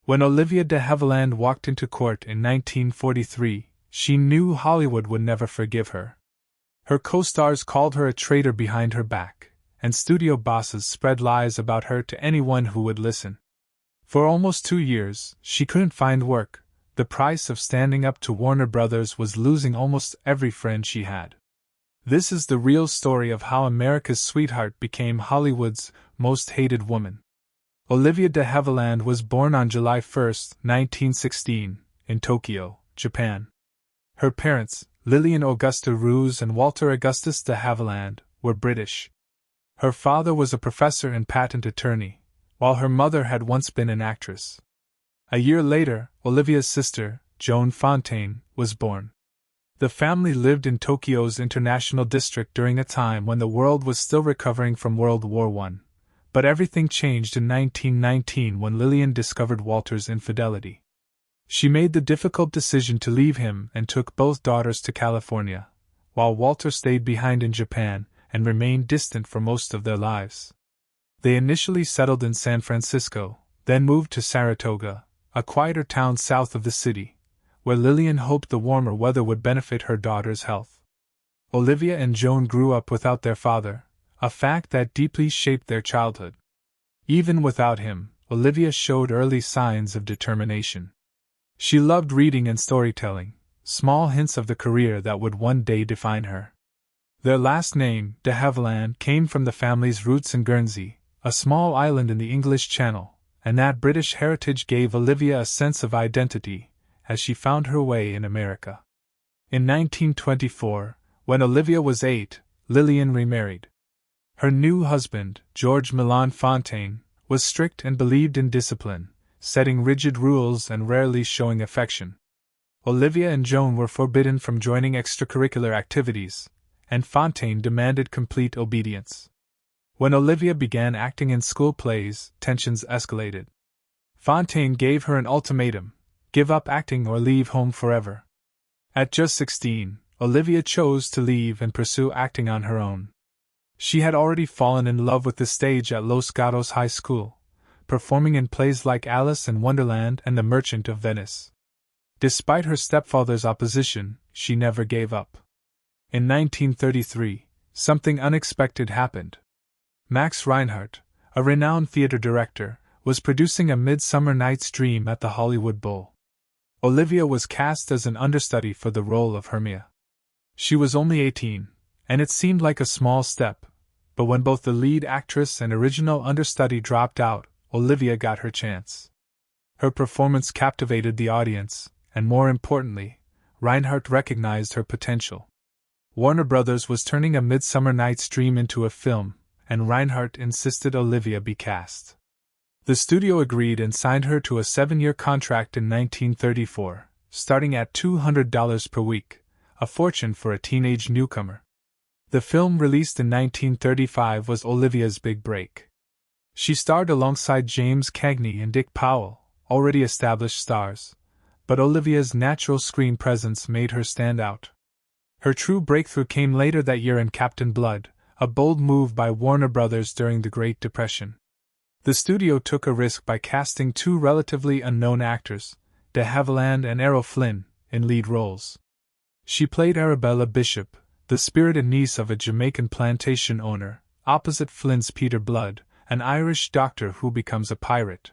When Olivia de Havilland walked into court in 1943, she knew Hollywood would never forgive her. Her co-stars called her a traitor behind her back, and studio bosses spread lies about her to anyone who would listen. For almost 2 years, she couldn't find work. The price of standing up to Warner Brothers was losing almost every friend she had. This is the real story of how America's sweetheart became Hollywood's most hated woman. Olivia de Havilland was born on July 1, 1916, in Tokyo, Japan. Her parents, Lillian Augusta Roos and Walter Augustus de Havilland, were British. Her father was a professor and patent attorney, while her mother had once been an actress. A year later, Olivia's sister, Joan Fontaine, was born. The family lived in Tokyo's International District during a time when the world was still recovering from World War I. But everything changed in 1919 when Lillian discovered Walter's infidelity. She made the difficult decision to leave him and took both daughters to California, while Walter stayed behind in Japan and remained distant for most of their lives. They initially settled in San Francisco, then moved to Saratoga, a quieter town south of the city, where Lillian hoped the warmer weather would benefit her daughter's health. Olivia and Joan grew up without their father, a fact that deeply shaped their childhood. Even without him, Olivia showed early signs of determination. She loved reading and storytelling, small hints of the career that would one day define her. Their last name, de Havilland, came from the family's roots in Guernsey, a small island in the English Channel, and that British heritage gave Olivia a sense of identity as she found her way in America. In 1924, when Olivia was 8, Lillian remarried. Her new husband, George Milan Fontaine, was strict and believed in discipline, setting rigid rules and rarely showing affection. Olivia and Joan were forbidden from joining extracurricular activities, and Fontaine demanded complete obedience. When Olivia began acting in school plays, tensions escalated. Fontaine gave her an ultimatum: give up acting or leave home forever. At just 16, Olivia chose to leave and pursue acting on her own. She had already fallen in love with the stage at Los Gatos High School, performing in plays like Alice in Wonderland and The Merchant of Venice. Despite her stepfather's opposition, she never gave up. In 1933, something unexpected happened. Max Reinhardt, a renowned theater director, was producing A Midsummer Night's Dream at the Hollywood Bowl. Olivia was cast as an understudy for the role of Hermia. She was only 18, and it seemed like a small step, but when both the lead actress and original understudy dropped out, Olivia got her chance. Her performance captivated the audience, and more importantly, Reinhardt recognized her potential. Warner Brothers was turning A Midsummer Night's Dream into a film, and Reinhardt insisted Olivia be cast. The studio agreed and signed her to a 7-year contract in 1934, starting at $200 per week, a fortune for a teenage newcomer. The film, released in 1935, was Olivia's big break. She starred alongside James Cagney and Dick Powell, already established stars, but Olivia's natural screen presence made her stand out. Her true breakthrough came later that year in Captain Blood, a bold move by Warner Brothers during the Great Depression. The studio took a risk by casting 2 relatively unknown actors, de Havilland and Errol Flynn, in lead roles. She played Arabella Bishop, the spirited niece of a Jamaican plantation owner, opposite Flynn's Peter Blood, an Irish doctor who becomes a pirate.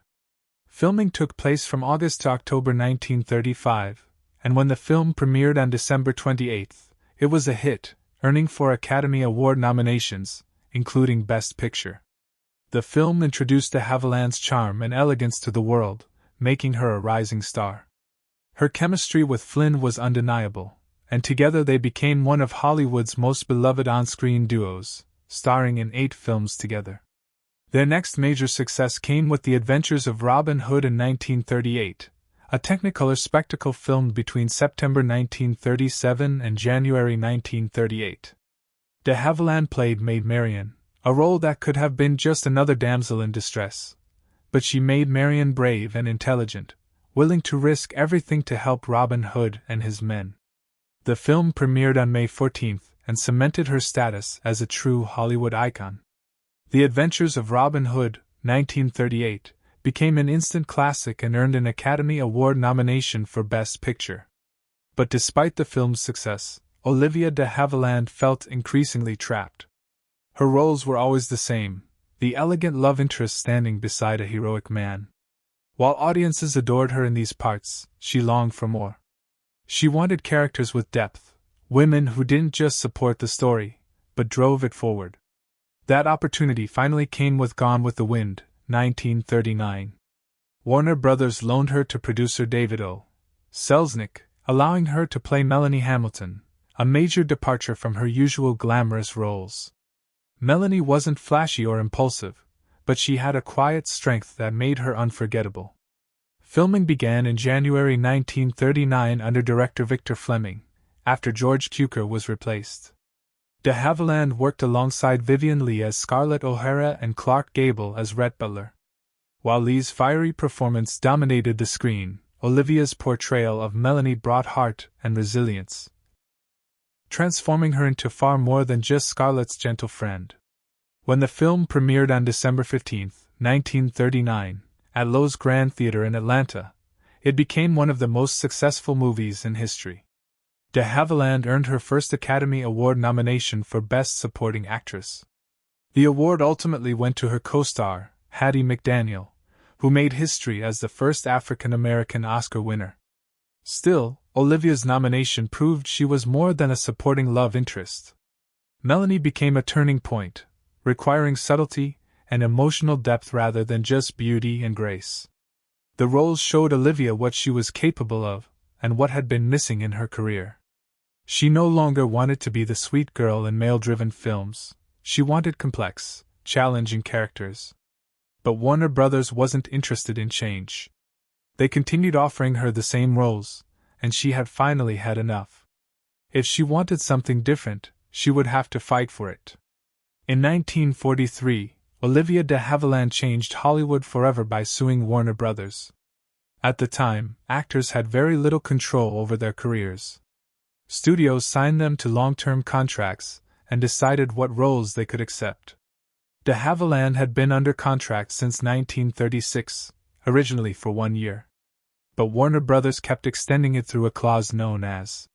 Filming took place from August to October 1935, and when the film premiered on December 28, it was a hit, earning 4 Academy Award nominations, including Best Picture. The film introduced de Havilland's charm and elegance to the world, making her a rising star. Her chemistry with Flynn was undeniable, and together they became one of Hollywood's most beloved on-screen duos, starring in 8 films together. Their next major success came with The Adventures of Robin Hood in 1938, a Technicolor spectacle filmed between September 1937 and January 1938. De Havilland played Maid Marian, a role that could have been just another damsel in distress, but she made Marian brave and intelligent, willing to risk everything to help Robin Hood and his men. The film premiered on May 14 and cemented her status as a true Hollywood icon. The Adventures of Robin Hood, 1938, became an instant classic and earned an Academy Award nomination for Best Picture. But despite the film's success, Olivia de Havilland felt increasingly trapped. Her roles were always the same, the elegant love interest standing beside a heroic man. While audiences adored her in these parts, she longed for more. She wanted characters with depth, women who didn't just support the story, but drove it forward. That opportunity finally came with Gone with the Wind, 1939. Warner Brothers loaned her to producer David O. Selznick, allowing her to play Melanie Hamilton, a major departure from her usual glamorous roles. Melanie wasn't flashy or impulsive, but she had a quiet strength that made her unforgettable. Filming began in January 1939 under director Victor Fleming, after George Cukor was replaced. De Havilland worked alongside Vivien Leigh as Scarlett O'Hara and Clark Gable as Rhett Butler. While Leigh's fiery performance dominated the screen, Olivia's portrayal of Melanie brought heart and resilience, transforming her into far more than just Scarlett's gentle friend. When the film premiered on December 15, 1939, at Loew's Grand Theater in Atlanta, it became one of the most successful movies in history. De Havilland earned her first Academy Award nomination for Best Supporting Actress. The award ultimately went to her co-star, Hattie McDaniel, who made history as the first African-American Oscar winner. Still, Olivia's nomination proved she was more than a supporting love interest. Melanie became a turning point, requiring subtlety and emotional depth rather than just beauty and grace. The roles showed Olivia what she was capable of, and what had been missing in her career. She no longer wanted to be the sweet girl in male-driven films, she wanted complex, challenging characters. But Warner Brothers wasn't interested in change. They continued offering her the same roles, and she had finally had enough. If she wanted something different, she would have to fight for it. In 1943, Olivia de Havilland changed Hollywood forever by suing Warner Brothers. At the time, actors had very little control over their careers. Studios signed them to long-term contracts and decided what roles they could accept. De Havilland had been under contract since 1936, originally for 1 year. But Warner Brothers kept extending it through a clause known as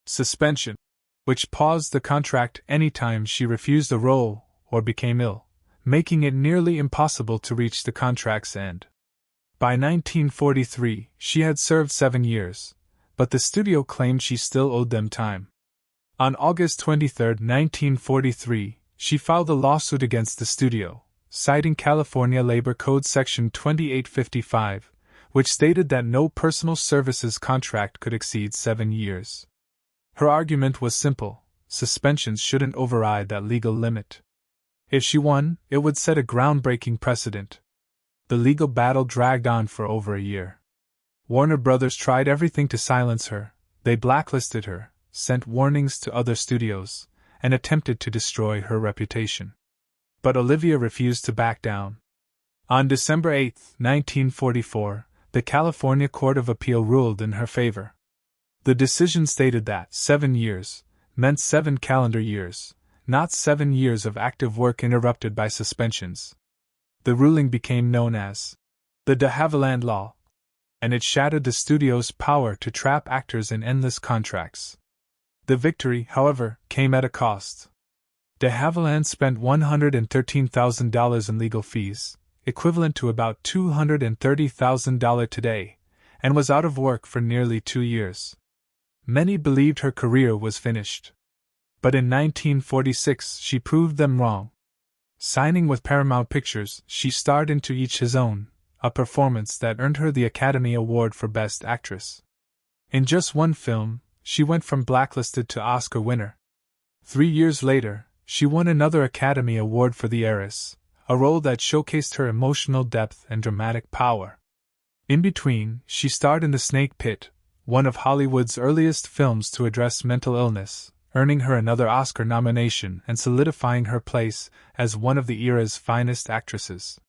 suspension, which paused the contract anytime she refused a role or became ill, making it nearly impossible to reach the contract's end. By 1943, she had served 7 years, but the studio claimed she still owed them time. On August 23, 1943, she filed a lawsuit against the studio, citing California Labor Code Section 2855, which stated that no personal services contract could exceed 7 years. Her argument was simple: suspensions shouldn't override that legal limit. If she won, it would set a groundbreaking precedent. The legal battle dragged on for over a year. Warner Brothers tried everything to silence her. They blacklisted her, sent warnings to other studios, and attempted to destroy her reputation. But Olivia refused to back down. On December 8, 1944, the California Court of Appeal ruled in her favor. The decision stated that 7 years meant 7 calendar years, not 7 years of active work interrupted by suspensions. The ruling became known as the de Havilland Law, and it shattered the studio's power to trap actors in endless contracts. The victory, however, came at a cost. De Havilland spent $113,000 in legal fees, equivalent to about $230,000 today, and was out of work for nearly 2 years. Many believed her career was finished. But in 1946 she proved them wrong. Signing with Paramount Pictures, she starred in To Each His Own, a performance that earned her the Academy Award for Best Actress. In just one film, she went from blacklisted to Oscar winner. 3 years later, she won another Academy Award for The Heiress, a role that showcased her emotional depth and dramatic power. In between, she starred in The Snake Pit, one of Hollywood's earliest films to address mental illness, earning her another Oscar nomination and solidifying her place as one of the era's finest actresses.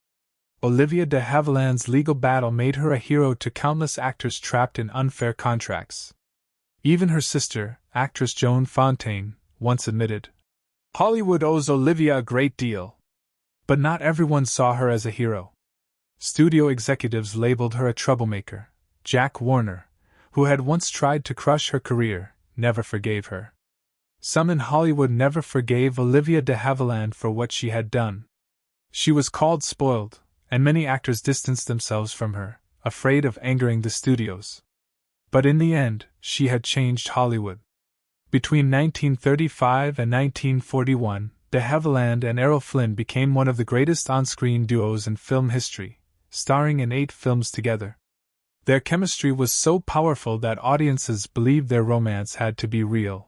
Olivia de Havilland's legal battle made her a hero to countless actors trapped in unfair contracts. Even her sister, actress Joan Fontaine, once admitted, "Hollywood owes Olivia a great deal." But not everyone saw her as a hero. Studio executives labeled her a troublemaker. Jack Warner, who had once tried to crush her career, never forgave her. Some in Hollywood never forgave Olivia de Havilland for what she had done. She was called spoiled, and many actors distanced themselves from her, afraid of angering the studios. But in the end, she had changed Hollywood. Between 1935 and 1941, de Havilland and Errol Flynn became one of the greatest on-screen duos in film history, starring in 8 films together. Their chemistry was so powerful that audiences believed their romance had to be real.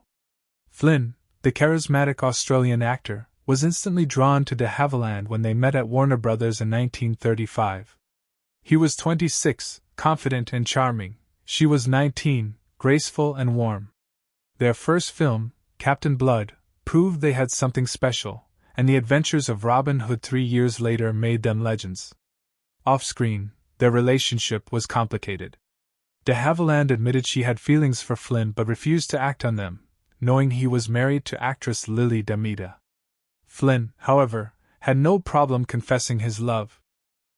Flynn, the charismatic Australian actor, was instantly drawn to de Havilland when they met at Warner Brothers in 1935. He was 26, confident and charming. She was 19, graceful and warm. Their first film, Captain Blood, proved they had something special, and the adventures of Robin Hood 3 years later made them legends. Off-screen, their relationship was complicated. De Havilland admitted she had feelings for Flynn but refused to act on them, knowing he was married to actress Lily D'Amita. Flynn, however, had no problem confessing his love.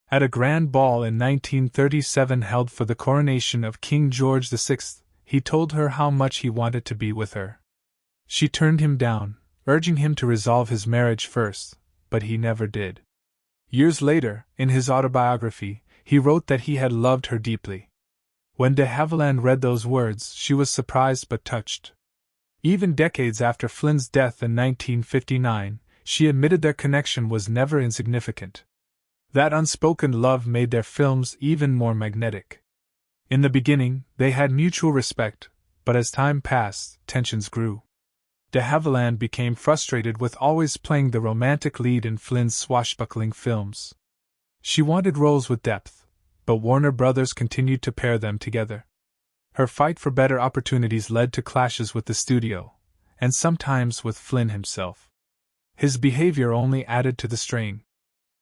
At a grand ball in 1937 held for the coronation of King George VI, he told her how much he wanted to be with her. She turned him down, urging him to resolve his marriage first, but he never did. Years later, in his autobiography, he wrote that he had loved her deeply. When de Havilland read those words, she was surprised but touched. Even decades after Flynn's death in 1959, she admitted their connection was never insignificant. That unspoken love made their films even more magnetic. In the beginning, they had mutual respect, but as time passed, tensions grew. De Havilland became frustrated with always playing the romantic lead in Flynn's swashbuckling films. She wanted roles with depth, but Warner Brothers continued to pair them together. Her fight for better opportunities led to clashes with the studio, and sometimes with Flynn himself. His behavior only added to the strain.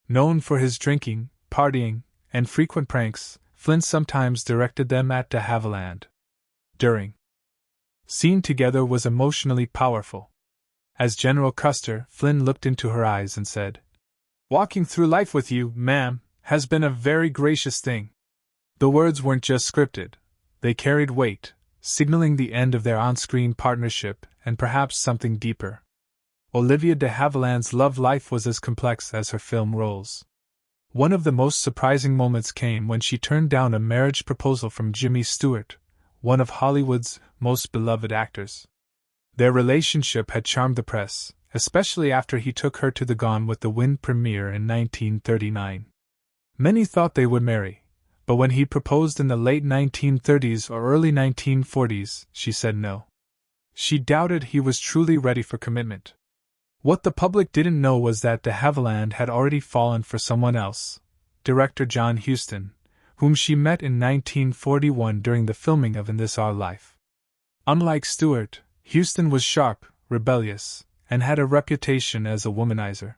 Known for his drinking, partying, and frequent pranks, Flynn sometimes directed them at de Havilland. During scene together was emotionally powerful. As General Custer, Flynn looked into her eyes and said, "Walking through life with you, ma'am, has been a very gracious thing." The words weren't just scripted, they carried weight, signaling the end of their on-screen partnership and perhaps something deeper. Olivia de Havilland's love life was as complex as her film roles. One of the most surprising moments came when she turned down a marriage proposal from Jimmy Stewart, one of Hollywood's most beloved actors. Their relationship had charmed the press, especially after he took her to the Gone with the Wind premiere in 1939. Many thought they would marry, but when he proposed in the late 1930s or early 1940s, she said no. She doubted he was truly ready for commitment. What the public didn't know was that de Havilland had already fallen for someone else, director John Huston, whom she met in 1941 during the filming of In This Our Life. Unlike Stewart, Huston was sharp, rebellious, and had a reputation as a womanizer.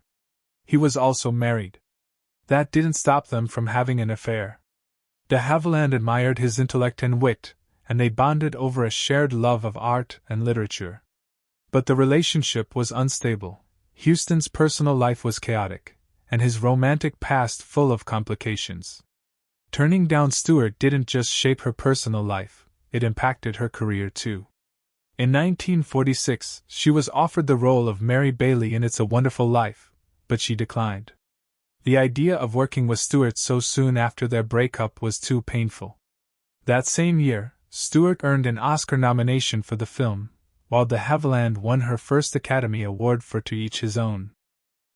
He was also married. That didn't stop them from having an affair. De Havilland admired his intellect and wit, and they bonded over a shared love of art and literature. But the relationship was unstable. Huston's personal life was chaotic, and his romantic past full of complications. Turning down Stewart didn't just shape her personal life, it impacted her career too. In 1946, she was offered the role of Mary Bailey in It's a Wonderful Life, but she declined. The idea of working with Stewart so soon after their breakup was too painful. That same year, Stewart earned an Oscar nomination for the film, while de Havilland won her first Academy Award for To Each His Own.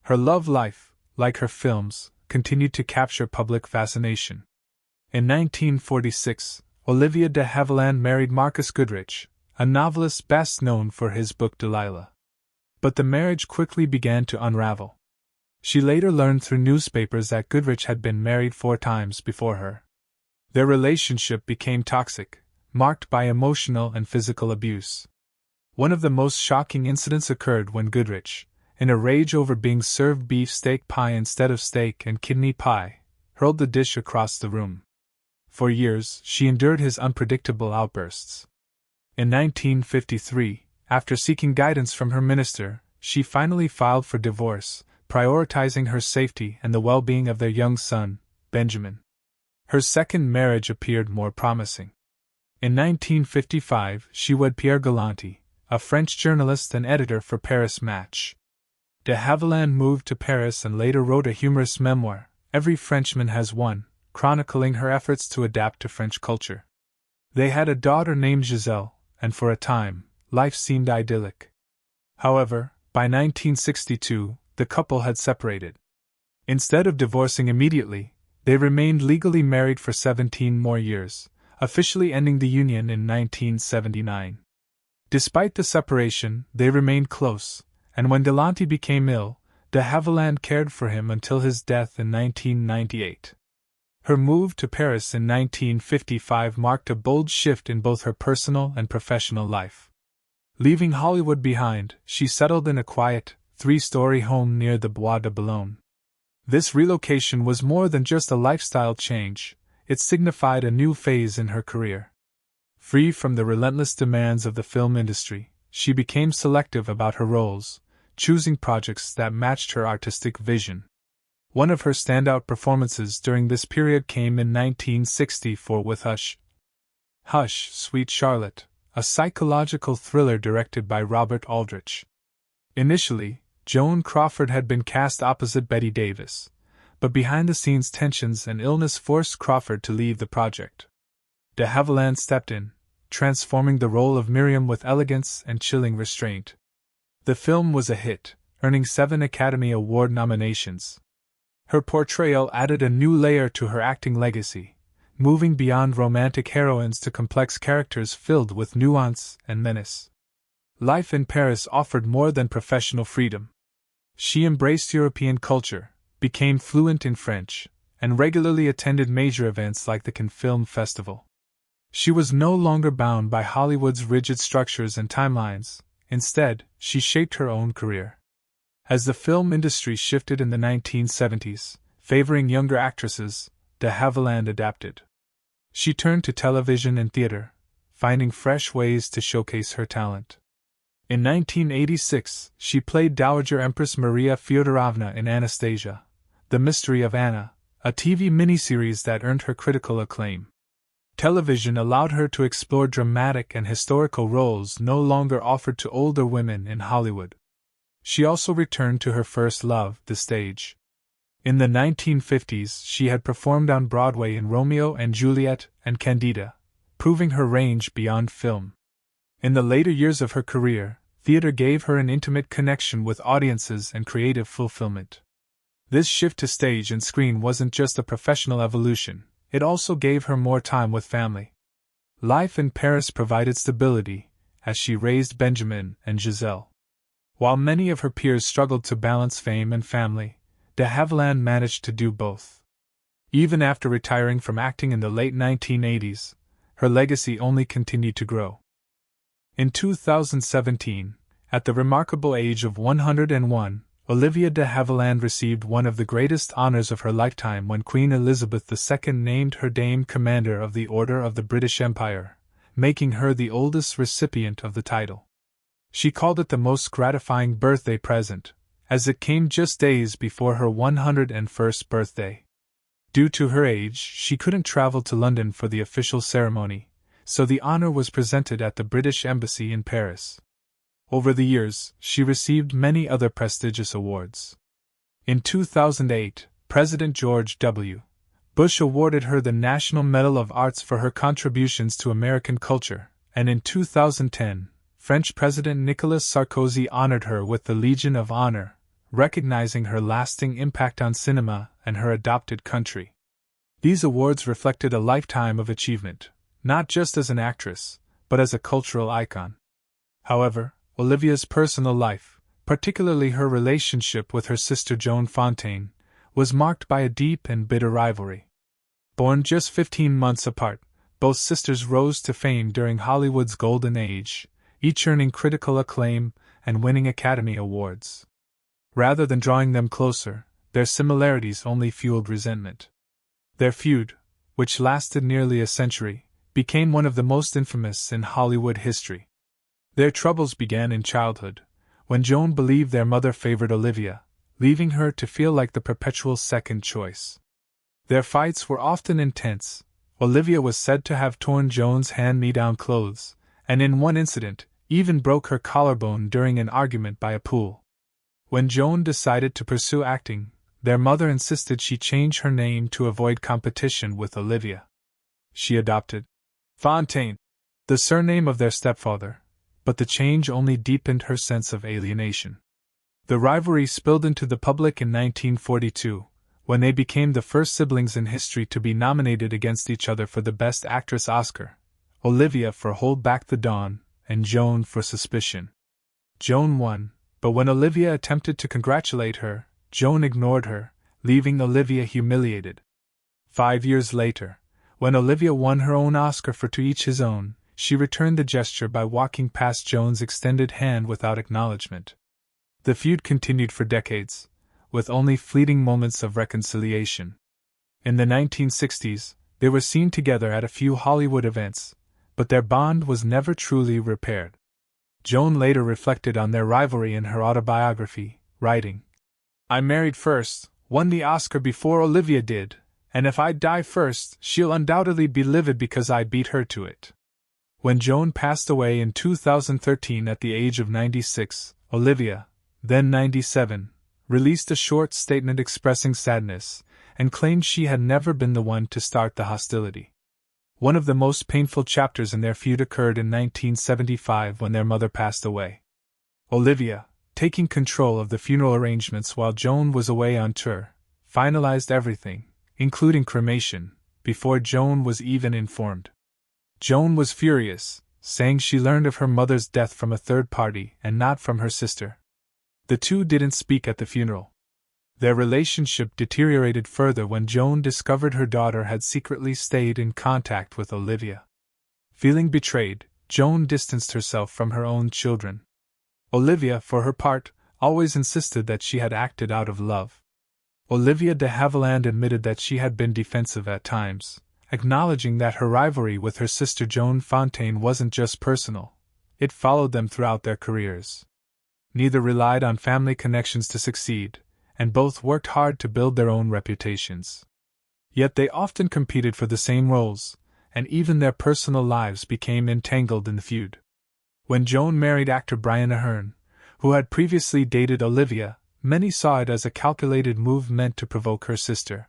Her love life, like her films, continued to capture public fascination. In 1946, Olivia de Havilland married Marcus Goodrich, a novelist best known for his book Delilah. But the marriage quickly began to unravel. She later learned through newspapers that Goodrich had been married 4 times before her. Their relationship became toxic, marked by emotional and physical abuse. One of the most shocking incidents occurred when Goodrich, in a rage over being served beef steak pie instead of steak and kidney pie, hurled the dish across the room. For years, she endured his unpredictable outbursts. In 1953, after seeking guidance from her minister, she finally filed for divorce, prioritizing her safety and the well-being of their young son, Benjamin. Her second marriage appeared more promising. In 1955, she wed Pierre Galanti, a French journalist and editor for Paris Match. De Havilland moved to Paris and later wrote a humorous memoir, Every Frenchman Has One, chronicling her efforts to adapt to French culture. They had a daughter named Giselle, and for a time, life seemed idyllic. However, by 1962, the couple had separated. Instead of divorcing immediately, they remained legally married for 17 more years, officially ending the union in 1979. Despite the separation, they remained close, and when Galanti became ill, de Havilland cared for him until his death in 1998. Her move to Paris in 1955 marked a bold shift in both her personal and professional life. Leaving Hollywood behind, she settled in a quiet, 3-story home near the Bois de Boulogne. This relocation was more than just a lifestyle change, it signified a new phase in her career. Free from the relentless demands of the film industry, she became selective about her roles, choosing projects that matched her artistic vision. One of her standout performances during this period came in 1964 with Hush, Sweet Charlotte, a psychological thriller directed by Robert Aldrich. Initially, Joan Crawford had been cast opposite Bette Davis, but behind-the-scenes tensions and illness forced Crawford to leave the project. De Havilland stepped in, transforming the role of Miriam with elegance and chilling restraint. The film was a hit, earning 7 Academy Award nominations. Her portrayal added a new layer to her acting legacy, moving beyond romantic heroines to complex characters filled with nuance and menace. Life in Paris offered more than professional freedom. She embraced European culture, became fluent in French, and regularly attended major events like the Cannes Film Festival. She was no longer bound by Hollywood's rigid structures and timelines. Instead, she shaped her own career. As the film industry shifted in the 1970s, favoring younger actresses, de Havilland adapted. She turned to television and theater, finding fresh ways to showcase her talent. In 1986, she played Dowager Empress Maria Fyodorovna in Anastasia, The Mystery of Anna, a TV miniseries that earned her critical acclaim. Television allowed her to explore dramatic and historical roles no longer offered to older women in Hollywood. She also returned to her first love, the stage. In the 1950s, she had performed on Broadway in Romeo and Juliet and Candida, proving her range beyond film. In the later years of her career, theater gave her an intimate connection with audiences and creative fulfillment. This shift to stage and screen wasn't just a professional evolution, it also gave her more time with family. Life in Paris provided stability, as she raised Benjamin and Giselle. While many of her peers struggled to balance fame and family, de Havilland managed to do both. Even after retiring from acting in the late 1980s, her legacy only continued to grow. In 2017, at the remarkable age of 101, Olivia de Havilland received one of the greatest honors of her lifetime when Queen Elizabeth II named her Dame Commander of the Order of the British Empire, making her the oldest recipient of the title. She called it the most gratifying birthday present, as it came just days before her 101st birthday. Due to her age, she couldn't travel to London for the official ceremony, so the honor was presented at the British Embassy in Paris. Over the years, she received many other prestigious awards. In 2008, President George W. Bush awarded her the National Medal of Arts for her contributions to American culture, and in 2010, French President Nicolas Sarkozy honored her with the Legion of Honor, recognizing her lasting impact on cinema and her adopted country. These awards reflected a lifetime of achievement, not just as an actress, but as a cultural icon. However, Olivia's personal life, particularly her relationship with her sister Joan Fontaine, was marked by a deep and bitter rivalry. Born just 15 months apart, both sisters rose to fame during Hollywood's golden age, each earning critical acclaim and winning Academy Awards. Rather than drawing them closer, their similarities only fueled resentment. Their feud, which lasted nearly a century, became one of the most infamous in Hollywood history. Their troubles began in childhood, when Joan believed their mother favored Olivia, leaving her to feel like the perpetual second choice. Their fights were often intense. Olivia was said to have torn Joan's hand-me-down clothes, and in one incident, even broke her collarbone during an argument by a pool. When Joan decided to pursue acting, their mother insisted she change her name to avoid competition with Olivia. She adopted Fontaine, the surname of their stepfather, but the change only deepened her sense of alienation. The rivalry spilled into the public in 1942, when they became the first siblings in history to be nominated against each other for the Best Actress Oscar, Olivia for Hold Back the Dawn, and Joan for Suspicion. Joan won, but when Olivia attempted to congratulate her, Joan ignored her, leaving Olivia humiliated. 5 years later, when Olivia won her own Oscar for To Each His Own, she returned the gesture by walking past Joan's extended hand without acknowledgement. The feud continued for decades, with only fleeting moments of reconciliation. In the 1960s, they were seen together at a few Hollywood events, but their bond was never truly repaired. Joan later reflected on their rivalry in her autobiography, writing, "I married first, won the Oscar before Olivia did, and if I die first, she'll undoubtedly be livid because I beat her to it." When Joan passed away in 2013 at the age of 96, Olivia, then 97, released a short statement expressing sadness, and claimed she had never been the one to start the hostility. One of the most painful chapters in their feud occurred in 1975 when their mother passed away. Olivia, taking control of the funeral arrangements while Joan was away on tour, finalized everything, including cremation, before Joan was even informed. Joan was furious, saying she learned of her mother's death from a third party and not from her sister. The two didn't speak at the funeral. Their relationship deteriorated further when Joan discovered her daughter had secretly stayed in contact with Olivia. Feeling betrayed, Joan distanced herself from her own children. Olivia, for her part, always insisted that she had acted out of love. Olivia de Havilland admitted that she had been defensive at times, acknowledging that her rivalry with her sister Joan Fontaine wasn't just personal, it followed them throughout their careers. Neither relied on family connections to succeed, and both worked hard to build their own reputations. Yet they often competed for the same roles, and even their personal lives became entangled in the feud. When Joan married actor Brian Aherne, who had previously dated Olivia, many saw it as a calculated move meant to provoke her sister.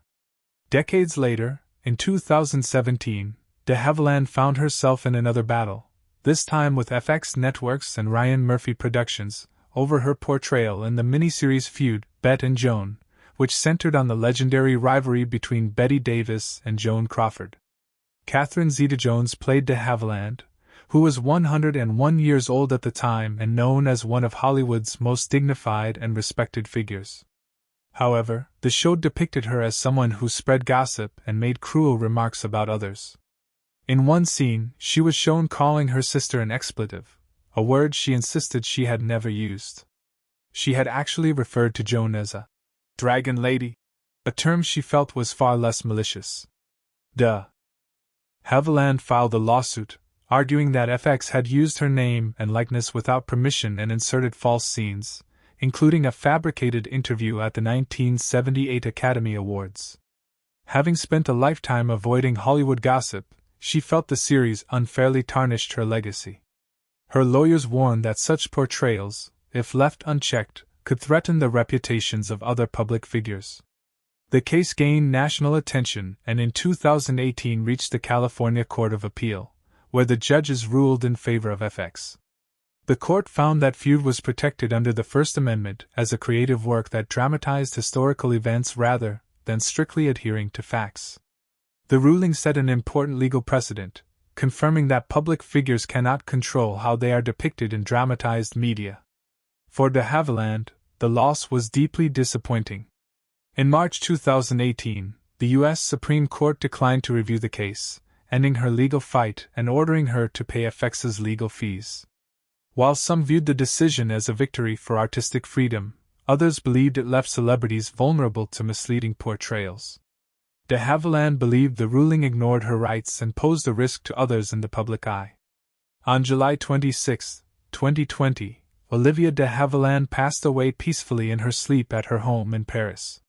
Decades later, in 2017, de Havilland found herself in another battle, this time with FX Networks and Ryan Murphy Productions, over her portrayal in the miniseries feud, Bet and Joan, which centered on the legendary rivalry between Betty Davis and Joan Crawford. Catherine Zeta-Jones played de Havilland, who was 101 years old at the time and known as one of Hollywood's most dignified and respected figures. However, the show depicted her as someone who spread gossip and made cruel remarks about others. In one scene, she was shown calling her sister an expletive, a word she insisted she had never used. She had actually referred to Joan as a dragon lady, a term she felt was far less malicious. De Havilland filed a lawsuit, arguing that FX had used her name and likeness without permission and inserted false scenes, including a fabricated interview at the 1978 Academy Awards. Having spent a lifetime avoiding Hollywood gossip, she felt the series unfairly tarnished her legacy. Her lawyers warned that such portrayals, if left unchecked, could threaten the reputations of other public figures. The case gained national attention and in 2018 reached the California Court of Appeal, where the judges ruled in favor of FX. The court found that feud was protected under the First Amendment as a creative work that dramatized historical events rather than strictly adhering to facts. The ruling set an important legal precedent, confirming that public figures cannot control how they are depicted in dramatized media. For de Havilland, the loss was deeply disappointing. In March 2018, the U.S. Supreme Court declined to review the case, ending her legal fight and ordering her to pay FX's legal fees. While some viewed the decision as a victory for artistic freedom, others believed it left celebrities vulnerable to misleading portrayals. De Havilland believed the ruling ignored her rights and posed a risk to others in the public eye. On July 26, 2020, Olivia de Havilland passed away peacefully in her sleep at her home in Paris.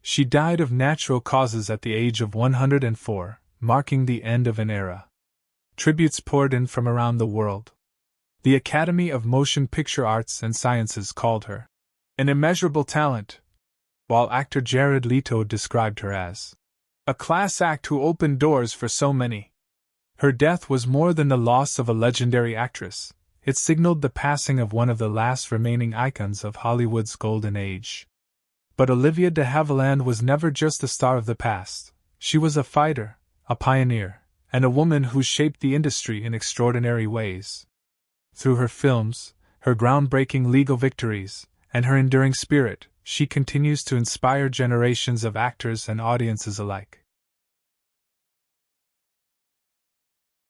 She died of natural causes at the age of 104, marking the end of an era. Tributes poured in from around the world. The Academy of Motion Picture Arts and Sciences called her an immeasurable talent, while actor Jared Leto described her as a class act who opened doors for so many. Her death was more than the loss of a legendary actress. It signaled the passing of one of the last remaining icons of Hollywood's golden age. But Olivia de Havilland was never just a star of the past. She was a fighter, a pioneer, and a woman who shaped the industry in extraordinary ways. Through her films, her groundbreaking legal victories, and her enduring spirit, she continues to inspire generations of actors and audiences alike.